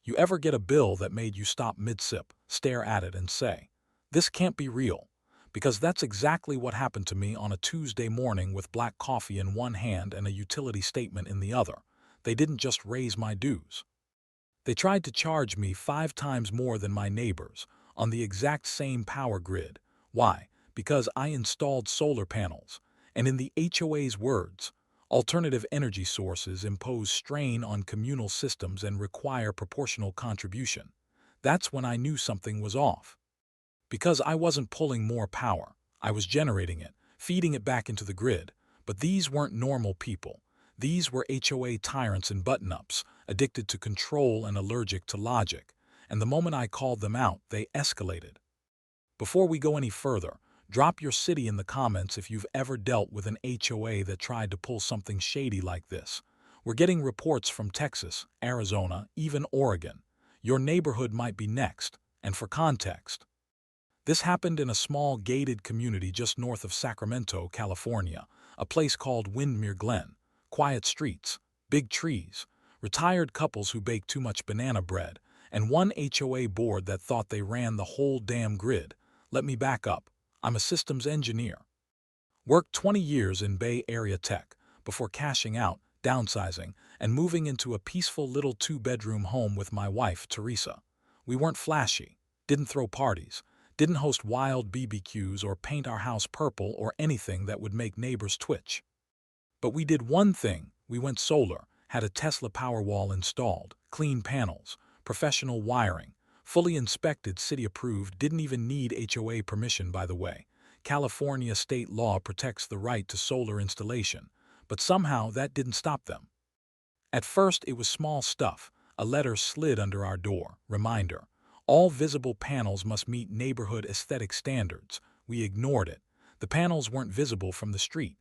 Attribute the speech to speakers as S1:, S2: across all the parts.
S1: You ever get a bill that made you stop mid-sip, stare at it and say, "This can't be real"? Because that's exactly what happened to me on a Tuesday morning with black coffee in one hand and a utility statement in the other. They didn't just raise my dues. They tried to charge me 5 times more than my neighbors on the exact same power grid. Why? Because I installed solar panels. And in the HOA's words, alternative energy sources impose strain on communal systems and require proportional contribution. That's when I knew something was off. Because I wasn't pulling more power, I was generating it, feeding it back into the grid. But these weren't normal people. These were HOA tyrants in button-ups, addicted to control and allergic to logic. And the moment I called them out, they escalated. Before we go any further, drop your city in the comments if you've ever dealt with an HOA that tried to pull something shady like this. We're getting reports from Texas, Arizona, even Oregon. Your neighborhood might be next. And for context, this happened in a small gated community just north of Sacramento, California, a place called Windmere Glen. Quiet streets, big trees, retired couples who bake too much banana bread, and one HOA board that thought they ran the whole damn grid. Let me back up. I'm a systems engineer. Worked 20 years in Bay Area tech before cashing out, downsizing, and moving into a peaceful little 2-bedroom home with my wife, Teresa. We weren't flashy, didn't throw parties, didn't host wild BBQs or paint our house purple or anything that would make neighbors twitch. But we did one thing. We went solar, had a Tesla Powerwall installed, clean panels, professional wiring, fully inspected, city-approved, didn't even need HOA permission, by the way. California state law protects the right to solar installation, but somehow that didn't stop them. At first it was small stuff. A letter slid under our door. Reminder: all visible panels must meet neighborhood aesthetic standards. We ignored it. The panels weren't visible from the street.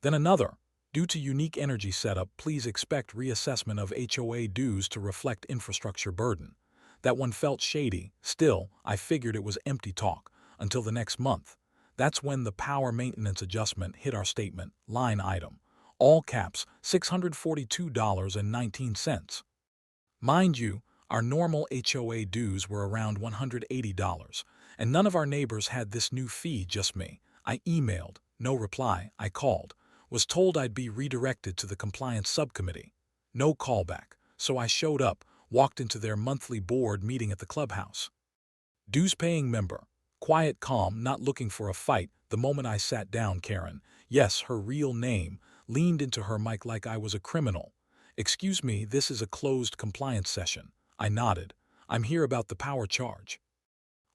S1: Then another: due to unique energy setup, please expect reassessment of HOA dues to reflect infrastructure burden. That one felt shady. Still, I figured it was empty talk, until the next month. That's when the power maintenance adjustment hit our statement, line item. All caps, $642.19. Mind you, our normal HOA dues were around $180, and none of our neighbors had this new fee, just me. I emailed, no reply. I called, was told I'd be redirected to the compliance subcommittee. No callback, so I showed up, walked into their monthly board meeting at the clubhouse. Dues-paying member. Quiet, calm, not looking for a fight. The moment I sat down, Karen, yes, her real name, leaned into her mic like I was a criminal. "Excuse me, this is a closed compliance session." I nodded. "I'm here about the power charge."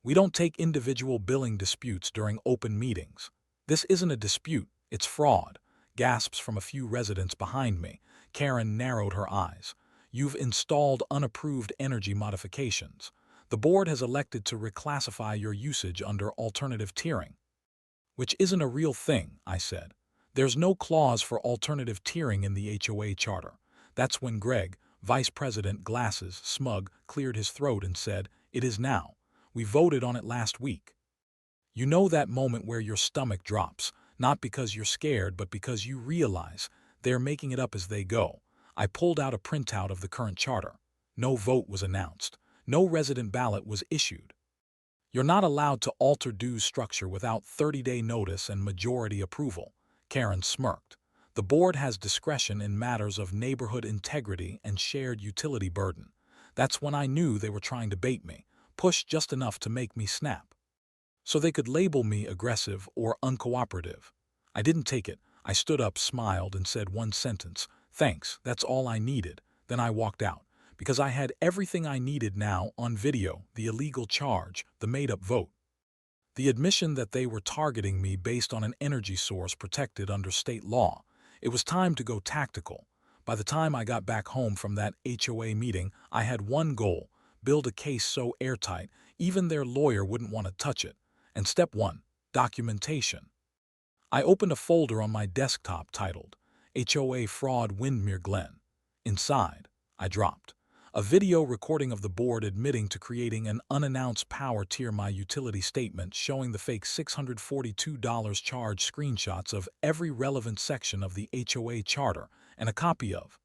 S1: "We don't take individual billing disputes during open meetings." "This isn't a dispute, it's fraud." Gasps from a few residents behind me. Karen narrowed her eyes. "You've installed unapproved energy modifications. The board has elected to reclassify your usage under alternative tiering." "Which isn't a real thing," I said. "There's no clause for alternative tiering in the HOA charter." That's when Greg, Vice President Glasses, smug, cleared his throat and said, "It is now. We voted on it last week." You know that moment where your stomach drops, not because you're scared, but because you realize they're making it up as they go. I pulled out a printout of the current charter. No vote was announced. No resident ballot was issued. "You're not allowed to alter dues structure without 30-day notice and majority approval." Karen smirked. "The board has discretion in matters of neighborhood integrity and shared utility burden." That's when I knew they were trying to bait me, push just enough to make me snap, so they could label me aggressive or uncooperative. I didn't take it. I stood up, smiled, and said one sentence: "Thanks, that's all I needed." Then I walked out, because I had everything I needed now on video: the illegal charge, the made-up vote, the admission that they were targeting me based on an energy source protected under state law. It was time to go tactical. By the time I got back home from that HOA meeting, I had one goal: build a case so airtight, even their lawyer wouldn't want to touch it. And step 1, documentation. I opened a folder on my desktop titled HOA Fraud Windmere Glen. Inside, I dropped a video recording of the board admitting to creating an unannounced power tier, my utility statement showing the fake $642 charge, screenshots of every relevant section of the HOA charter, and a copy of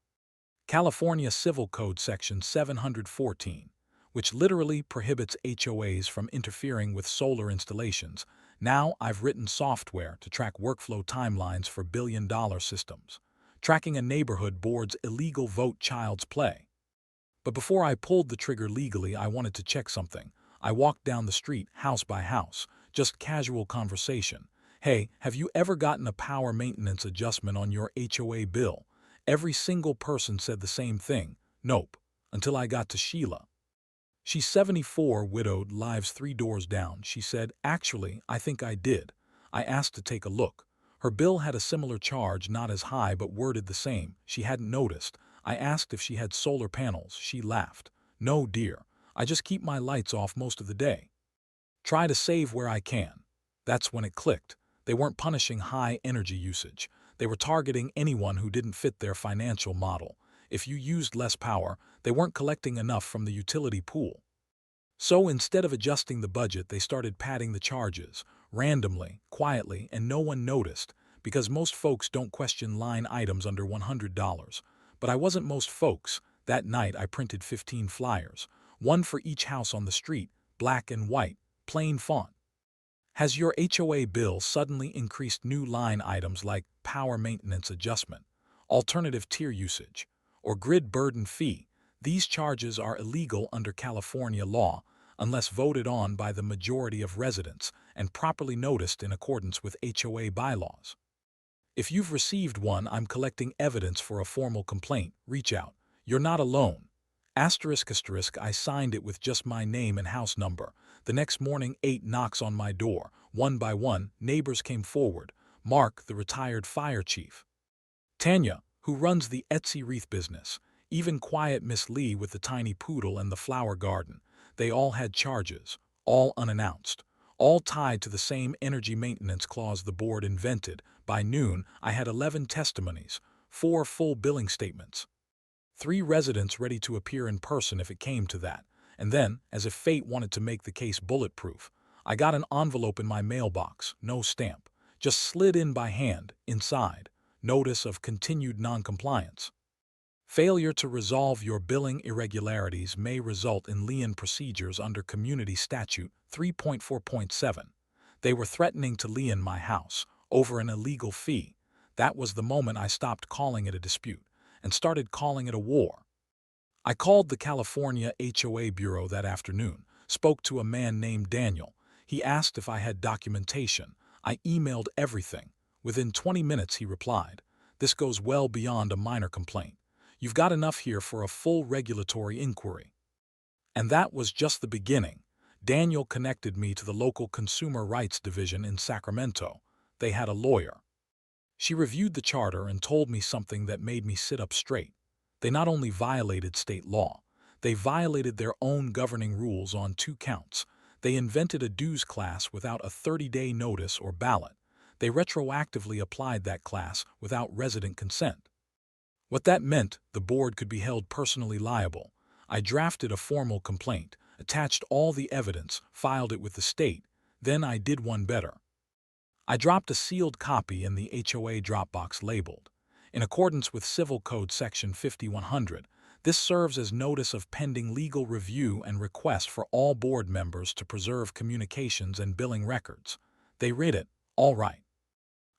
S1: California Civil Code Section 714, which literally prohibits HOAs from interfering with solar installations. Now I've written software to track workflow timelines for billion-dollar systems, tracking a neighborhood board's illegal vote child's play. But before I pulled the trigger legally, I wanted to check something. I walked down the street, house by house, just casual conversation. Hey, have you ever gotten a power maintenance adjustment on your HOA bill? Every single person said the same thing. Nope. Until I got to Sheila. She's 74, widowed, lives 3 doors down. She said, actually, I think I did. I asked to take a look. Her bill had a similar charge, not as high but worded the same. She hadn't noticed. I asked if she had solar panels. She laughed. No, dear. I just keep my lights off most of the day. Try to save where I can. That's when it clicked. They weren't punishing high energy usage. They were targeting anyone who didn't fit their financial model. If you used less power, they weren't collecting enough from the utility pool. So instead of adjusting the budget, they started padding the charges, randomly, quietly, and no one noticed, because most folks don't question line items under $100. But I wasn't most folks. That night I printed 15 flyers, one for each house on the street, black and white, plain font. Has your HOA bill suddenly increased new line items like power maintenance adjustment, alternative tier usage, or grid burden fee? These charges are illegal under California law unless voted on by the majority of residents and properly noticed in accordance with HOA bylaws. If you've received one, I'm collecting evidence for a formal complaint. Reach out. You're not alone. Asterisk asterisk, I signed it with just my name and house number. The next morning, 8 knocks on my door. One by one, neighbors came forward. Mark, the retired fire chief. Tanya, who runs the Etsy wreath business. Even quiet Miss Lee with the tiny poodle and the flower garden. They all had charges, all unannounced, all tied to the same energy maintenance clause the board invented. By noon, I had 11 testimonies, 4 full billing statements, 3 residents ready to appear in person if it came to that. And then, as if fate wanted to make the case bulletproof, I got an envelope in my mailbox, no stamp, just slid in by hand. Inside, notice of continued noncompliance. Failure to resolve your billing irregularities may result in lien procedures under Community Statute 3.4.7. They were threatening to lien my house over an illegal fee. That was the moment I stopped calling it a dispute and started calling it a war. I called the California HOA Bureau that afternoon, spoke to a man named Daniel. He asked if I had documentation. I emailed everything. Within 20 minutes he replied, "This goes well beyond a minor complaint. You've got enough here for a full regulatory inquiry." And that was just the beginning. Daniel connected me to the local Consumer Rights Division in Sacramento. They had a lawyer. She reviewed the charter and told me something that made me sit up straight. They not only violated state law, they violated their own governing rules on 2 counts. They invented a dues class without a 30-day notice or ballot. They retroactively applied that class without resident consent. What that meant, the board could be held personally liable. I drafted a formal complaint, attached all the evidence, filed it with the state. Then I did one better. I dropped a sealed copy in the HOA Dropbox labeled, in accordance with Civil Code Section 5100. This serves as notice of pending legal review and request for all board members to preserve communications and billing records. They read it, all right.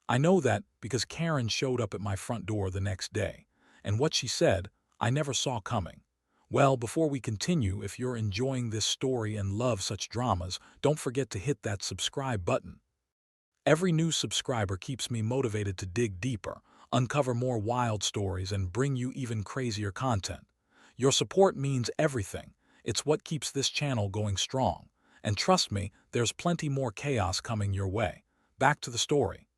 S1: I know that because Karen showed up at my front door the next day, and what she said, I never saw coming. Well, before we continue, if you're enjoying this story and love such dramas, don't forget to hit that subscribe button. Every new subscriber keeps me motivated to dig deeper, uncover more wild stories, and bring you even crazier content. Your support means everything. It's what keeps this channel going strong. And trust me, there's plenty more chaos coming your way. Back to the story.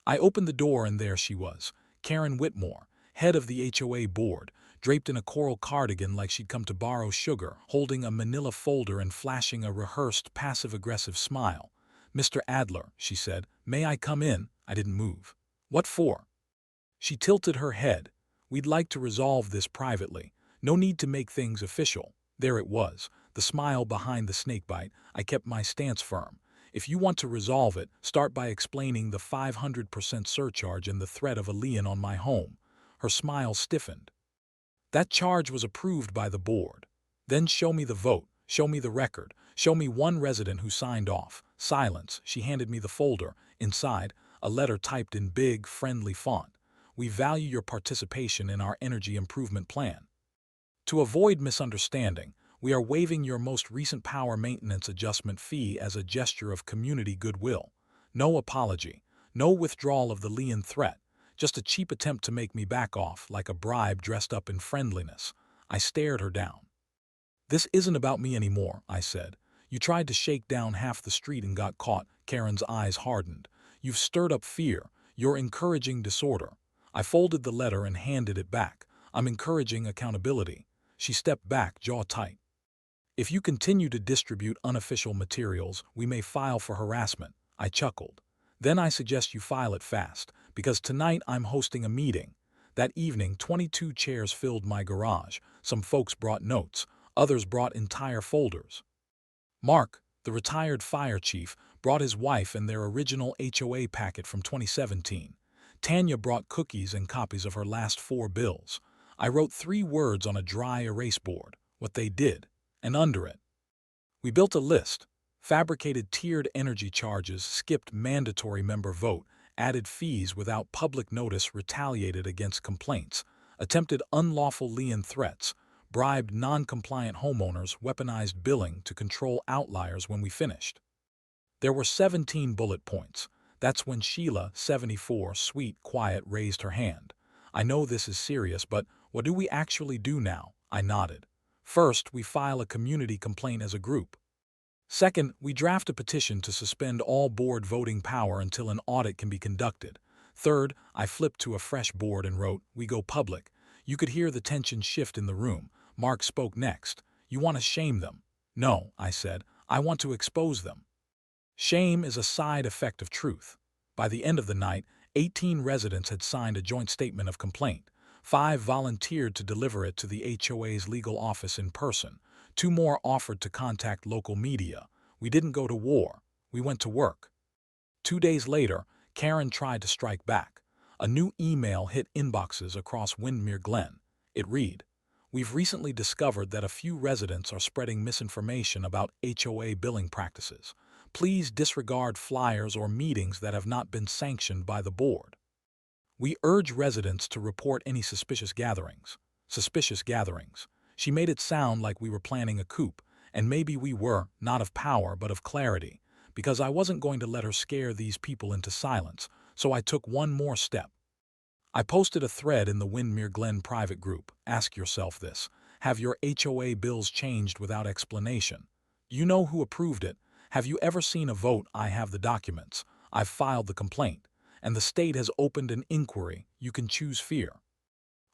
S1: I opened the door and there she was, Karen Whitmore, head of the HOA board, draped in a coral cardigan like she'd come to borrow sugar, holding a manila folder and flashing a rehearsed passive-aggressive smile. "Mr. Adler," she said, "may I come in?" I didn't move. "What for?" She tilted her head. "We'd like to resolve this privately. No need to make things official." There it was, the smile behind the snakebite. I kept my stance firm. "If you want to resolve it, start by explaining the 500% surcharge and the threat of a lien on my home." Her smile stiffened. That charge was approved by the board. Then show me the vote, show me the record, show me one resident who signed off. Silence. She handed me the folder. Inside, a letter typed in big, friendly font. We value your participation in our energy improvement plan. To avoid misunderstanding, we are waiving your most recent power maintenance adjustment fee as a gesture of community goodwill. No apology, no withdrawal of the lien threat, just a cheap attempt to make me back off like a bribe dressed up in friendliness. I stared her down. This isn't about me anymore, I said. You tried to shake down half the street and got caught. Karen's eyes hardened. You've stirred up fear. You're encouraging disorder. I folded the letter and handed it back. I'm encouraging accountability. She stepped back, jaw tight. If you continue to distribute unofficial materials, we may file for harassment. I chuckled. Then I suggest you file it fast, because tonight I'm hosting a meeting. That evening, 22 chairs filled my garage. Some folks brought notes. Others brought entire folders. Mark, the retired fire chief, brought his wife and their original HOA packet from 2017. Tanya brought cookies and copies of her last 4 bills. I wrote 3 words on a dry erase board, what they did, and under it. We built a list. Fabricated tiered energy charges, skipped mandatory member vote, added fees without public notice, retaliated against complaints, attempted unlawful lien threats, bribed non-compliant homeowners, weaponized billing to control outliers when we finished. There were 17 bullet points. That's when Sheila, 74, sweet, quiet, raised her hand. I know this is serious, but what do we actually do now? I nodded. First, we file a community complaint as a group. Second, we draft a petition to suspend all board voting power until an audit can be conducted. Third, I flipped to a fresh board and wrote, we go public. You could hear the tension shift in the room. Mark spoke next. You want to shame them? No, I said. I want to expose them. Shame is a side effect of truth. By the end of the night, 18 residents had signed a joint statement of complaint. 5 volunteered to deliver it to the HOA's legal office in person. 2 more offered to contact local media. We didn't go to war. We went to work. 2 days later, Karen tried to strike back. A new email hit inboxes across Windermere Glen. It read, we've recently discovered that a few residents are spreading misinformation about HOA billing practices. Please disregard flyers or meetings that have not been sanctioned by the board. We urge residents to report any suspicious gatherings. Suspicious gatherings. She made it sound like we were planning a coup, and maybe we were, not of power but of clarity, because I wasn't going to let her scare these people into silence, so I took one more step. I posted a thread in the Windermere Glen private group. Ask yourself this. Have your HOA bills changed without explanation? You know who approved it. Have you ever seen a vote? I have the documents. I've filed the complaint. And the state has opened an inquiry. You can choose fear.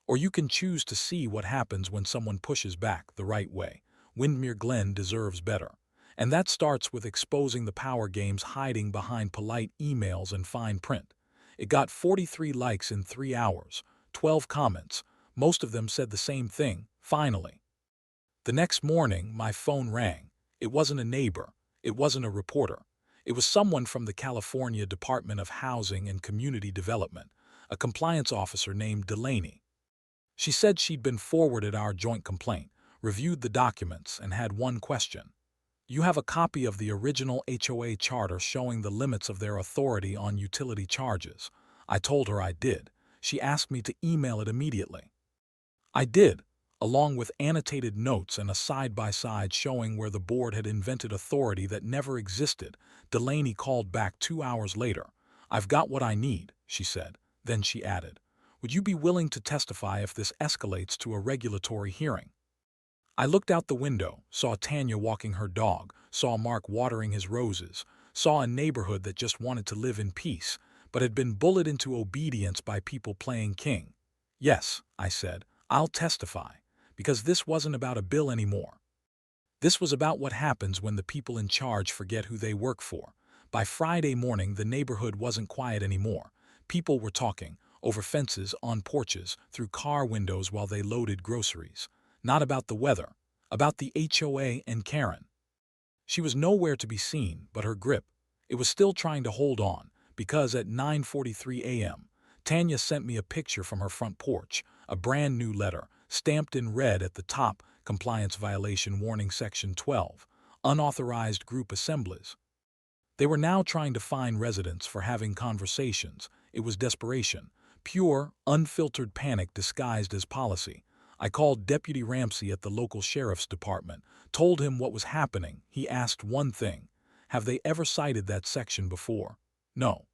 S1: Or you can choose to see what happens when someone pushes back the right way. Windermere Glen deserves better. And that starts with exposing the power games hiding behind polite emails and fine print. It got 43 likes in 3 hours, 12 comments. Most of them said the same thing, finally. The next morning, my phone rang. It wasn't a neighbor. It wasn't a reporter. It was someone from the California Department of Housing and Community Development, a compliance officer named Delaney. She said she'd been forwarded our joint complaint, reviewed the documents, and had one question. You have a copy of the original HOA charter showing the limits of their authority on utility charges. I told her I did. She asked me to email it immediately. I did, along with annotated notes and a side-by-side showing where the board had invented authority that never existed. Delaney called back 2 hours later. I've got what I need, she said. Then she added, would you be willing to testify if this escalates to a regulatory hearing? I looked out the window, saw Tanya walking her dog, saw Mark watering his roses, saw a neighborhood that just wanted to live in peace, but had been bullied into obedience by people playing king. Yes, I said, I'll testify, because this wasn't about a bill anymore. This was about what happens when the people in charge forget who they work for. By Friday morning, the neighborhood wasn't quiet anymore. People were talking, over fences, on porches, through car windows while they loaded groceries. Not about the weather, about the HOA and Karen. She was nowhere to be seen, but her grip. It was still trying to hold on, because at 9:43 a.m., Tanya sent me a picture from her front porch, a brand new letter, stamped in red at the top, compliance violation warning section 12, unauthorized group assemblies. They were now trying to fine residents for having conversations. It was desperation, pure, unfiltered panic disguised as policy. I called Deputy Ramsey at the local sheriff's department, told him what was happening. He asked one thing: have they ever cited that section before? No.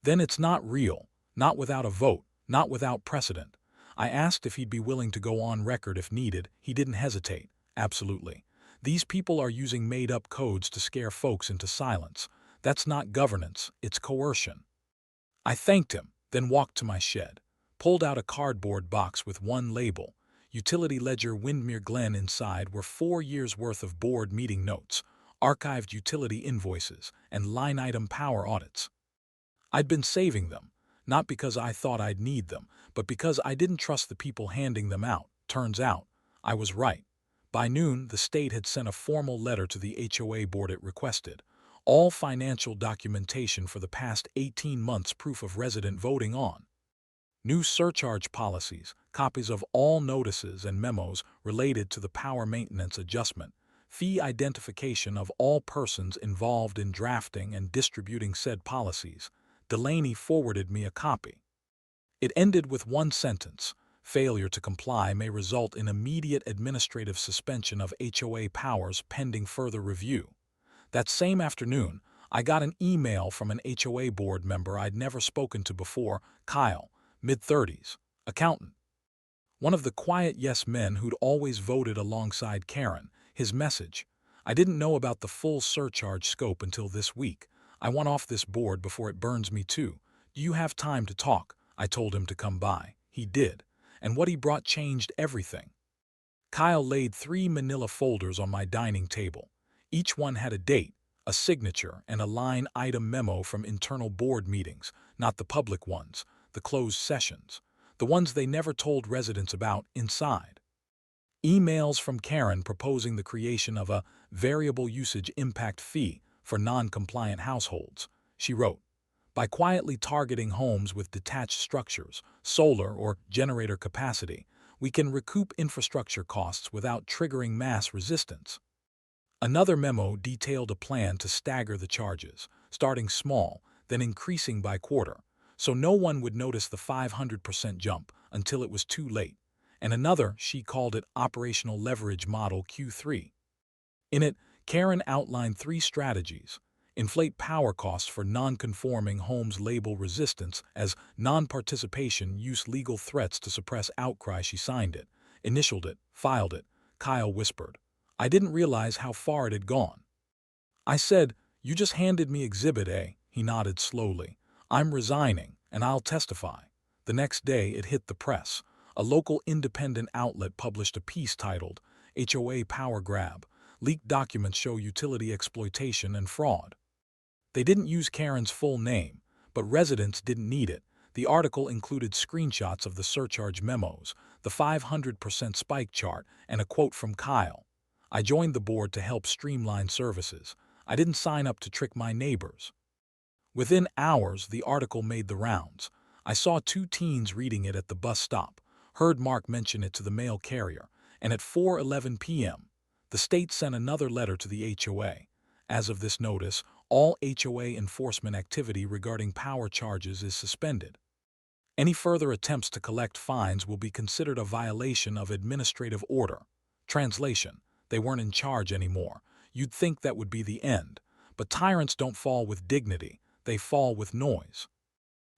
S1: Then it's not real, not without a vote, not without precedent. I asked if he'd be willing to go on record if needed. He didn't hesitate. Absolutely. These people are using made-up codes to scare folks into silence. That's not governance, it's coercion. I thanked him, then walked to my shed, pulled out a cardboard box with one label, Utility Ledger Windmere Glen. Inside were 4 years' worth of board meeting notes, archived utility invoices, and line-item power audits. I'd been saving them, not because I thought I'd need them, but because I didn't trust the people handing them out. Turns out, I was right. By noon, the state had sent a formal letter to the HOA board. It requested all financial documentation for the past 18 months, proof of resident voting on new surcharge policies, copies of all notices and memos related to the power maintenance adjustment, fee identification of all persons involved in drafting and distributing said policies. Delaney forwarded me a copy. It ended with one sentence: failure to comply may result in immediate administrative suspension of HOA powers pending further review. That same afternoon, I got an email from an HOA board member I'd never spoken to before, Kyle, mid-30s, accountant. One of the quiet yes men who'd always voted alongside Karen. His message: I didn't know about the full surcharge scope until this week. I want off this board before it burns me too. Do you have time to talk? I told him to come by. He did. And what he brought changed everything. Kyle laid 3 manila folders on my dining table. Each one had a date, a signature, and a line-item memo from internal board meetings, not the public ones, the closed sessions, the ones they never told residents about inside. Emails from Karen proposing the creation of a variable usage impact fee for non-compliant households. She wrote, by quietly targeting homes with detached structures, solar or generator capacity, we can recoup infrastructure costs without triggering mass resistance. Another memo detailed a plan to stagger the charges, starting small, then increasing by quarter, so no one would notice the 500% jump until it was too late. And another, she called it Operational Leverage Model Q3. In it, Karen outlined 3 strategies: inflate power costs for non-conforming homes, label resistance as non-participation, use legal threats to suppress outcry. She signed it, initialed it, filed it. Kyle whispered. I didn't realize how far it had gone. I said, you just handed me Exhibit A. He nodded slowly. I'm resigning, and I'll testify. The next day, it hit the press. A local independent outlet published a piece titled, HOA Power Grab. Leaked documents show utility exploitation and fraud. They didn't use Karen's full name, but residents didn't need it. The article included screenshots of the surcharge memos, the 500% spike chart, and a quote from Kyle. I joined the board to help streamline services. I didn't sign up to trick my neighbors. Within hours, the article made the rounds. I saw 2 teens reading it at the bus stop, heard Mark mention it to the mail carrier, and at 4:11 p.m., the state sent another letter to the HOA. As of this notice, all HOA enforcement activity regarding power charges is suspended. Any further attempts to collect fines will be considered a violation of administrative order. Translation: they weren't in charge anymore. You'd think that would be the end. But tyrants don't fall with dignity, they fall with noise.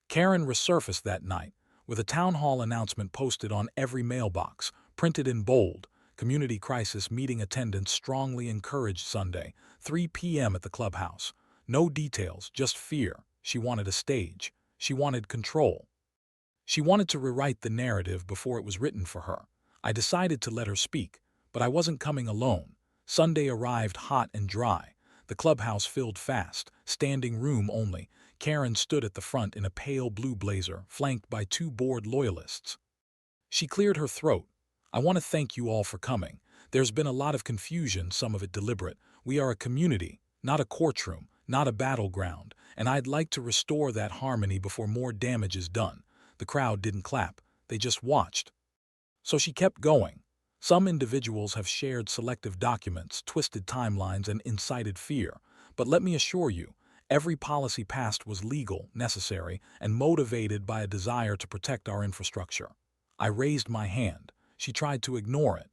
S1: Karen resurfaced that night, with a town hall announcement posted on every mailbox, printed in bold: community crisis meeting attendance strongly encouraged Sunday, 3 p.m. at the clubhouse. No details, just fear. She wanted a stage. She wanted control. She wanted to rewrite the narrative before it was written for her. I decided to let her speak, but I wasn't coming alone. Sunday arrived hot and dry. The clubhouse filled fast, standing room only. Karen stood at the front in a pale blue blazer, flanked by 2 board loyalists. She cleared her throat. I want to thank you all for coming. There's been a lot of confusion, some of it deliberate. We are a community, not a courtroom, not a battleground, and I'd like to restore that harmony before more damage is done. The crowd didn't clap. They just watched. So she kept going. Some individuals have shared selective documents, twisted timelines, and incited fear. But let me assure you, every policy passed was legal, necessary, and motivated by a desire to protect our infrastructure. I raised my hand. She tried to ignore it.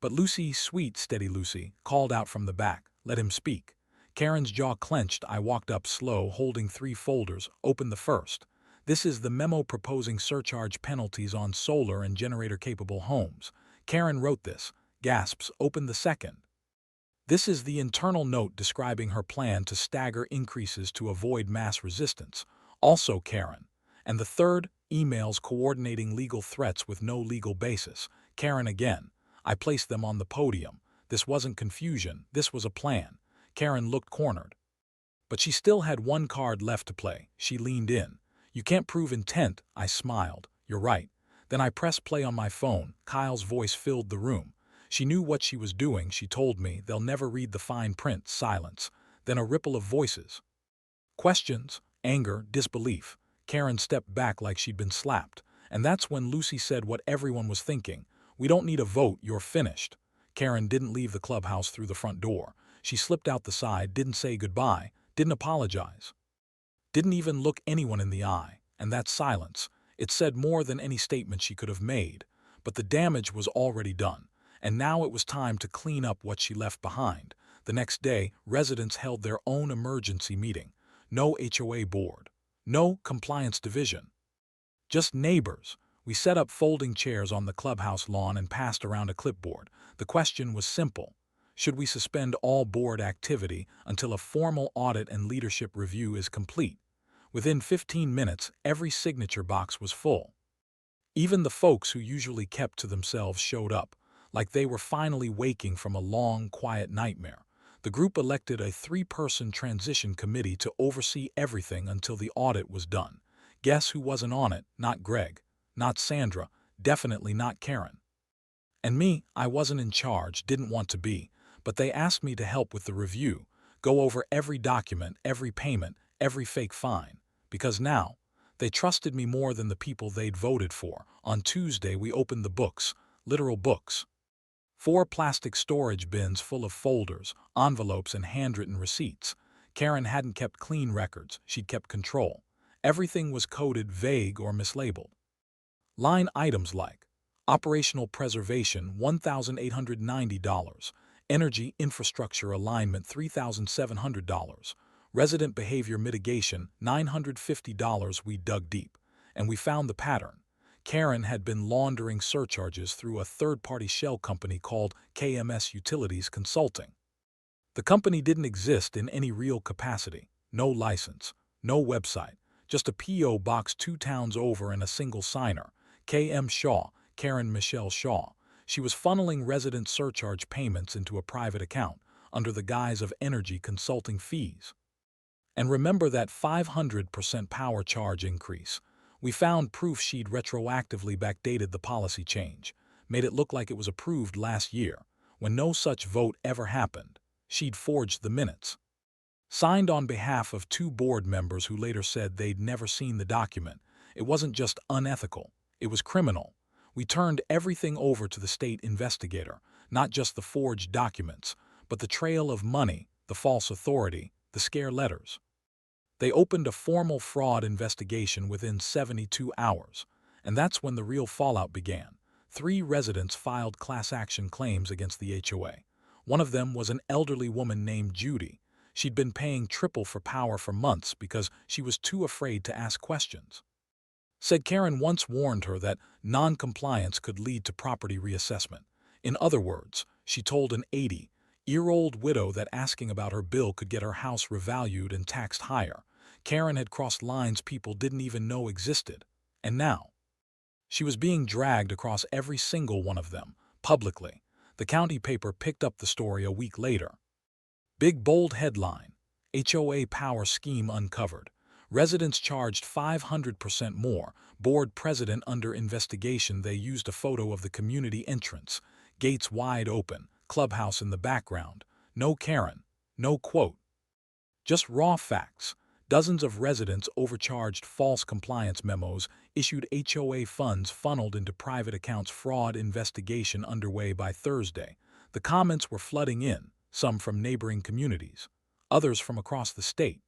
S1: But Lucy, sweet, steady Lucy, called out from the back, "Let him speak." Karen's jaw clenched. I walked up slow, holding 3 folders, opened the first. This is the memo proposing surcharge penalties on solar and generator-capable homes. Karen wrote this, gasps, opened the second. This is the internal note describing her plan to stagger increases to avoid mass resistance. Also Karen. And the third, emails coordinating legal threats with no legal basis. Karen again. I placed them on the podium. This wasn't confusion, this was a plan. Karen looked cornered. But she still had one card left to play. She leaned in. "You can't prove intent," I smiled. "You're right." Then I pressed play on my phone. Kyle's voice filled the room. She knew what she was doing. She told me, "They'll never read the fine print." Silence. Then a ripple of voices. Questions, anger, disbelief. Karen stepped back like she'd been slapped. And that's when Lucy said what everyone was thinking. "We don't need a vote, you're finished." Karen didn't leave the clubhouse through the front door. She slipped out the side, didn't say goodbye, didn't apologize. Didn't even look anyone in the eye. And that silence, it said more than any statement she could have made. But the damage was already done. And now it was time to clean up what she left behind. The next day, residents held their own emergency meeting. No HOA board. No compliance division. Just neighbors. We set up folding chairs on the clubhouse lawn and passed around a clipboard. The question was simple. Should we suspend all board activity until a formal audit and leadership review is complete? Within 15 minutes, every signature box was full. Even the folks who usually kept to themselves showed up, like they were finally waking from a long, quiet nightmare. The group elected a 3-person transition committee to oversee everything until the audit was done. Guess who wasn't on it? Not Greg. Not Sandra. Definitely not Karen. And me, I wasn't in charge, didn't want to be. But they asked me to help with the review, go over every document, every payment, every fake fine. Because now, they trusted me more than the people they'd voted for. On Tuesday, we opened the books, literal books. 4 plastic storage bins full of folders, envelopes, and handwritten receipts. Karen hadn't kept clean records, she'd kept control. Everything was coded vague or mislabeled. Line items like operational preservation $1,890, energy infrastructure alignment $3,700, resident behavior mitigation $950. We dug deep, and we found the pattern. Karen had been laundering surcharges through a third-party shell company called KMS Utilities Consulting. The company didn't exist in any real capacity, no license, no website, just a P.O. box 2 towns over and a single signer, K.M. Shaw, Karen Michelle Shaw. She was funneling resident surcharge payments into a private account under the guise of energy consulting fees. And remember that 500% power charge increase. We found proof she'd retroactively backdated the policy change, made it look like it was approved last year, when no such vote ever happened. She'd forged the minutes. Signed on behalf of 2 board members who later said they'd never seen the document. It wasn't just unethical, it was criminal. We turned everything over to the state investigator, not just the forged documents, but the trail of money, the false authority, the scare letters. They opened a formal fraud investigation within 72 hours, and that's when the real fallout began. 3 residents filed class action claims against the HOA. One of them was an elderly woman named Judy. She'd been paying triple for power for months because she was too afraid to ask questions. Said Karen once warned her that non-compliance could lead to property reassessment. In other words, she told an 80-year-old widow that asking about her bill could get her house revalued and taxed higher. Karen had crossed lines people didn't even know existed. And now, she was being dragged across every single one of them, publicly. The county paper picked up the story a week later. Big bold headline, HOA power scheme uncovered. Residents charged 500% more. Board president under investigation. They used a photo of the community entrance. Gates wide open, clubhouse in the background. No Karen, no quote. Just raw facts. Dozens of residents overcharged false compliance memos, issued HOA funds funneled into private accounts, fraud investigation underway by Thursday. The comments were flooding in, some from neighboring communities, others from across the state.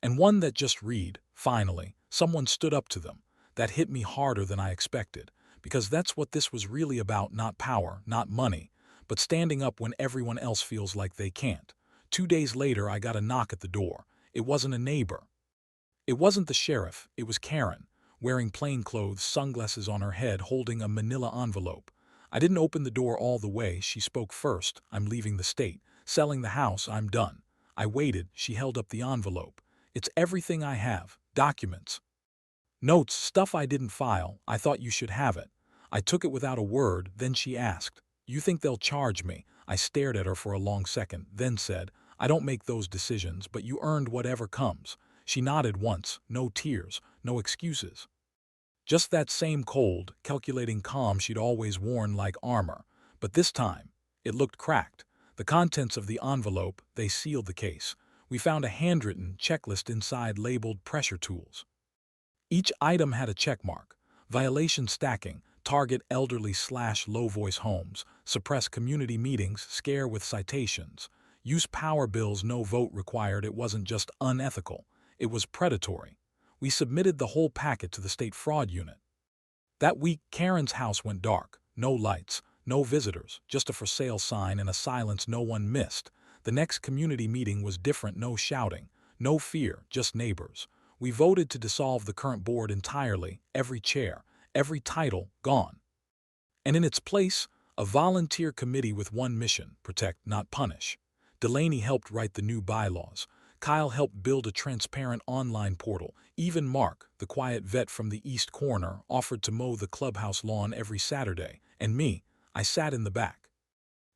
S1: And one that just read, finally, someone stood up to them. That hit me harder than I expected, because that's what this was really about, not power, not money, but standing up when everyone else feels like they can't. 2 days later, I got a knock at the door. It wasn't a neighbor. It wasn't the sheriff, it was Karen, wearing plain clothes, sunglasses on her head, holding a manila envelope. I didn't open the door all the way. She spoke first. "I'm leaving the state. Selling the house. I'm done." I waited. She held up the envelope. "It's everything I have. Documents. Notes, stuff I didn't file. I thought you should have it." I took it without a word. Then she asked, "You think they'll charge me?" I stared at her for a long second, then said, "I don't make those decisions, but you earned whatever comes." She nodded once, no tears, no excuses. Just that same cold, calculating calm she'd always worn like armor. But this time, it looked cracked. The contents of the envelope, they sealed the case. We found a handwritten checklist inside labeled pressure tools. Each item had a checkmark: violation stacking, target elderly/low voice homes, suppress community meetings, scare with citations, use power bills, no vote required. It wasn't just unethical, it was predatory. We submitted the whole packet to the state fraud unit. That week, Karen's house went dark. No lights, no visitors, just a for sale sign and a silence no one missed. The next community meeting was different: no shouting, no fear, just neighbors. We voted to dissolve the current board entirely, every chair, every title gone. And in its place, a volunteer committee with one mission: protect, not punish. Delaney helped write the new bylaws. Kyle helped build a transparent online portal. Even Mark, the quiet vet from the East Corner, offered to mow the clubhouse lawn every Saturday. And me, I sat in the back.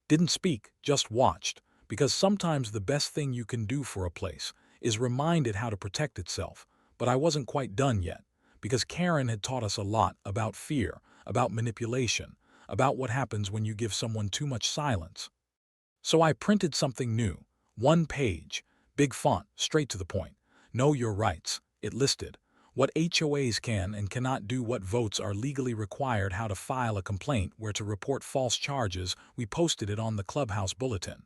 S1: Didn't speak, just watched, because sometimes the best thing you can do for a place is remind it how to protect itself. But I wasn't quite done yet, because Karen had taught us a lot about fear, about manipulation, about what happens when you give someone too much silence. So I printed something new. 1 page, big font, straight to the point. Know your rights. It listed what HOAs can and cannot do, what votes are legally required, how to file a complaint, where to report false charges. We posted it on the clubhouse bulletin,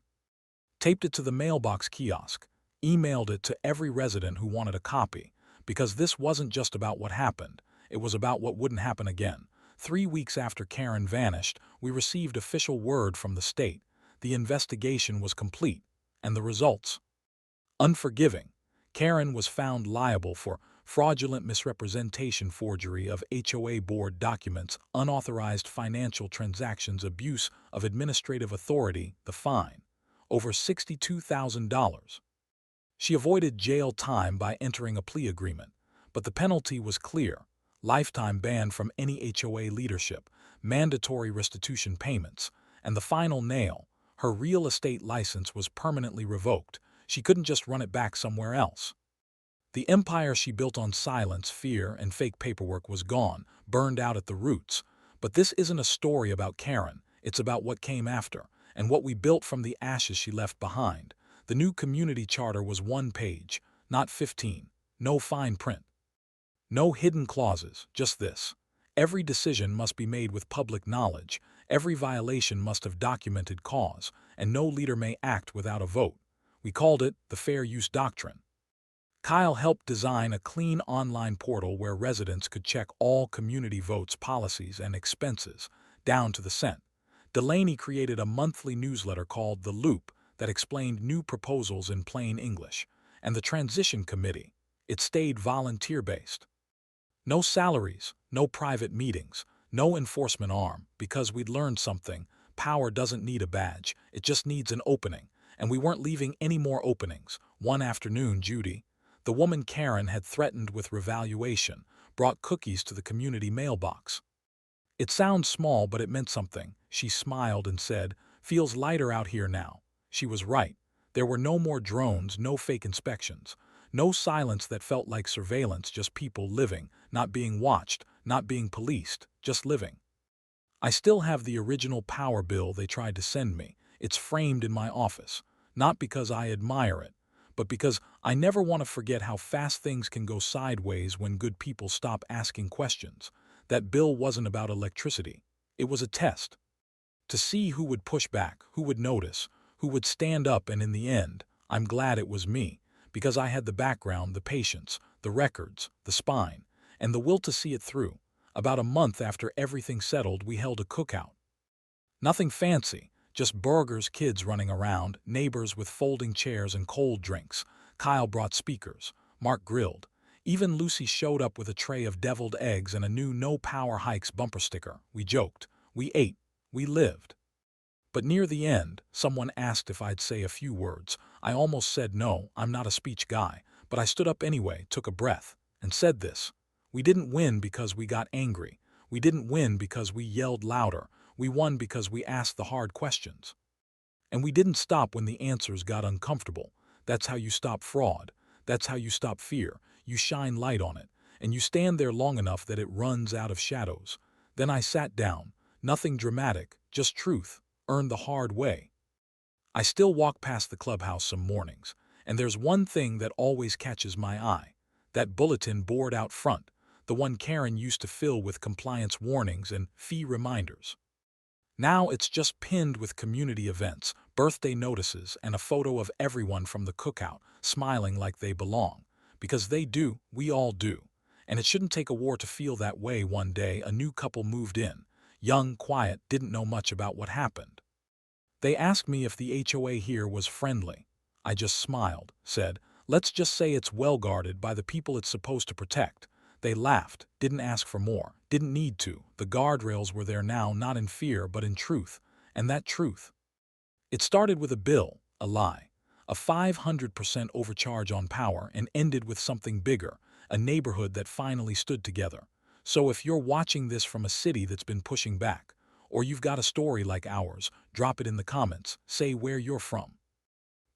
S1: taped it to the mailbox kiosk, emailed it to every resident who wanted a copy, because this wasn't just about what happened, it was about what wouldn't happen again. 3 weeks after Karen vanished, we received official word from the state. The investigation was complete, and the results: unforgiving. Karen was found liable for fraudulent misrepresentation, forgery of HOA board documents, unauthorized financial transactions, abuse of administrative authority. The fine: over $62,000. She avoided jail time by entering a plea agreement, but the penalty was clear: lifetime ban from any HOA leadership, mandatory restitution payments, and the final nail: her real estate license was permanently revoked. She couldn't just run it back somewhere else. The empire she built on silence, fear, and fake paperwork was gone, burned out at the roots. But this isn't a story about Karen, it's about what came after, and what we built from the ashes she left behind. The new community charter was 1 page, not 15. No fine print. No hidden clauses, just this: every decision must be made with public knowledge, every violation must have documented cause, and no leader may act without a vote. We called it the Fair Use Doctrine. Kyle helped design a clean online portal where residents could check all community votes, policies, and expenses, down to the cent. Delaney created a monthly newsletter called The Loop that explained new proposals in plain English. And the transition committee, it stayed volunteer-based. No salaries, no private meetings, no enforcement arm, because we'd learned something: power doesn't need a badge, it just needs an opening. And we weren't leaving any more openings. One afternoon, Judy, the woman Karen had threatened with revaluation, brought cookies to the community mailbox. It sounds small, but it meant something. She smiled and said, "Feels lighter out here now." She was right. There were no more drones, no fake inspections, no silence that felt like surveillance, just people living, not being watched, not being policed, just living. I still have the original power bill they tried to send me. It's framed in my office, not because I admire it, but because I never want to forget how fast things can go sideways when good people stop asking questions. That bill wasn't about electricity. It was a test. To see who would push back, who would notice, who would stand up, and in the end, I'm glad it was me, because I had the background, the patience, the records, the spine, and the will to see it through. About a month after everything settled, we held a cookout. Nothing fancy, just burgers, kids running around, neighbors with folding chairs and cold drinks. Kyle brought speakers, Mark grilled. Even Lucy showed up with a tray of deviled eggs and a new "No Power Hikes" bumper sticker. We joked, we ate, we lived. But near the end, someone asked if I'd say a few words. I almost said no, I'm not a speech guy, but I stood up anyway, took a breath, and said this. We didn't win because we got angry. We didn't win because we yelled louder. We won because we asked the hard questions. And we didn't stop when the answers got uncomfortable. That's how you stop fraud. That's how you stop fear. You shine light on it, and you stand there long enough that it runs out of shadows. Then I sat down. Nothing dramatic, just truth, earned the hard way. I still walk past the clubhouse some mornings, and there's one thing that always catches my eye. That bulletin board out front, the one Karen used to fill with compliance warnings and fee reminders. Now it's just pinned with community events, birthday notices, and a photo of everyone from the cookout, smiling like they belong. Because they do, we all do. And it shouldn't take a war to feel that way. One day, a new couple moved in. Young, quiet, didn't know much about what happened. They asked me if the HOA here was friendly. I just smiled, said, let's just say it's well guarded by the people it's supposed to protect. They laughed, didn't ask for more, didn't need to. The guardrails were there now, not in fear, but in truth. And that truth. It started with a bill, a lie, a 500% overcharge on power, and ended with something bigger, a neighborhood that finally stood together. So if you're watching this from a city that's been pushing back, or you've got a story like ours, drop it in the comments, say where you're from.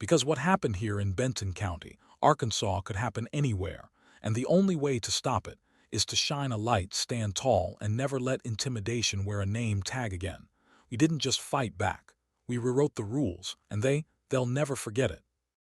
S1: Because what happened here in Benton County, Arkansas, could happen anywhere, and the only way to stop it is to shine a light, stand tall, and never let intimidation wear a name tag again. We didn't just fight back. We rewrote the rules, and they'll never forget it.